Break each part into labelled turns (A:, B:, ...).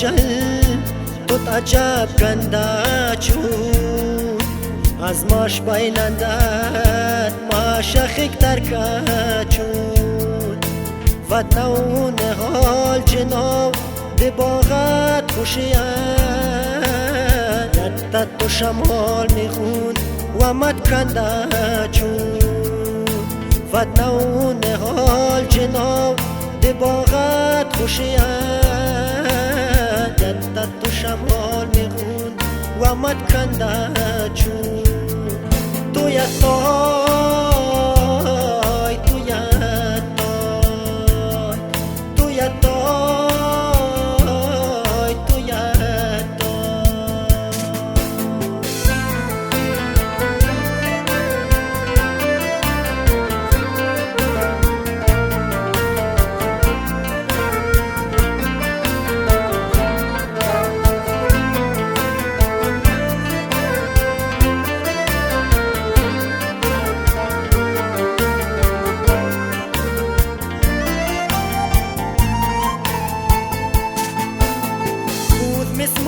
A: جل توت عجب گنداچون از ماش بایلندت ما شخیک ترکچون و نون حال جناب دی باغت خوشیت یدت تو شمال میخون و مد کندچون و نون حال جناب دی باغت خوشیت یدت تو شمال میخون و مد کندچون تو یتای تو یتای تو یتای تو یتای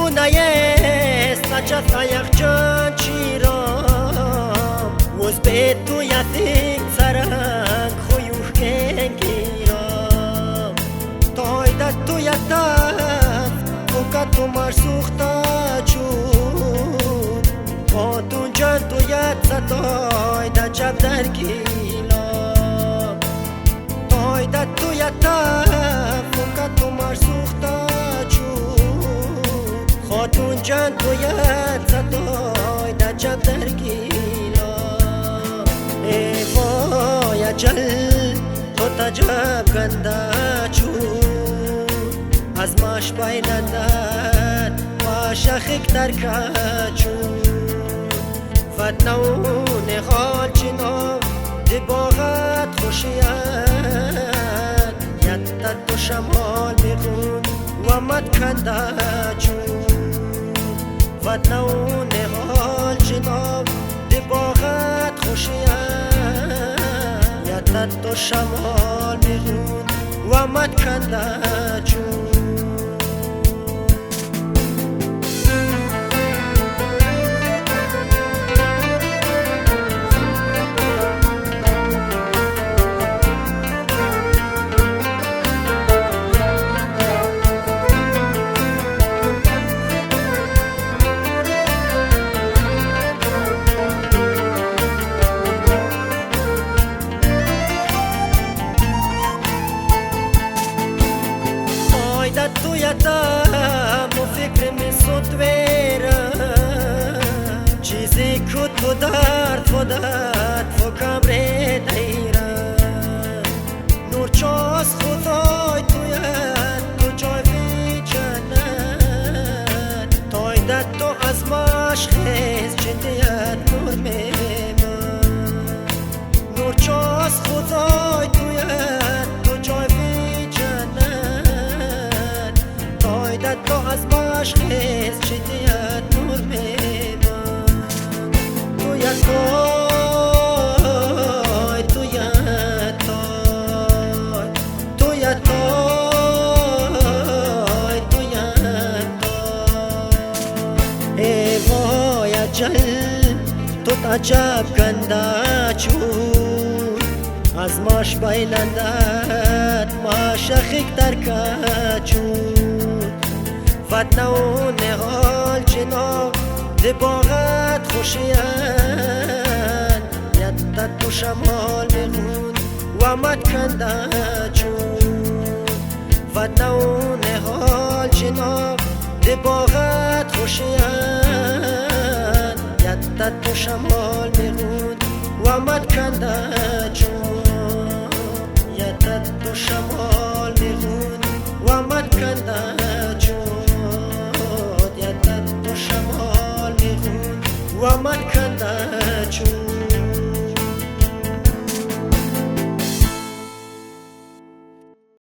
A: Munayes nacha tayak jan chiram was betu yatik sarang khoyuh kengiram toy da tu yataf oka tu marsukhta chun otun jan tu yatsa toy da jab dargilam toy da tu yataf oka tu marsukhta خاتون جان تو یاد زدای در جب درگیلا ای وای جل تو تجب گنده چون از ماش بایلندت ما شخیک ترکچون و نون حال جناب دی باغت خوشیت یدت تو شمال میخون و مد کندچون و نون حال جناب دی باغت خوشیت یدت تو شمال میخون و مد کندچون تو یادم و فکر می سوت ویرم چیزی که تو درد و کمره دیرم نور چاس خدای تو یاد تو جای بی جنت تای داد تو از ماش خیز جدیت نور میمن نور چاس خدای تو یاد تو جای تو از باش خیز جدیت نور میدن تو یتای تو یتای تو یتای تو یتای ای وای جل تو عجب گنده چون از ماش بایلندت ما شخیک ترکچون و نون حال جناب دی باغت خوشیت یدت تو شمال میخون و مد کندچون و نون حال جناب دی باغت خوشیت یدت تو شمال میخون و مد کندچون یدت تو شمال میخون و مد کندچون و مد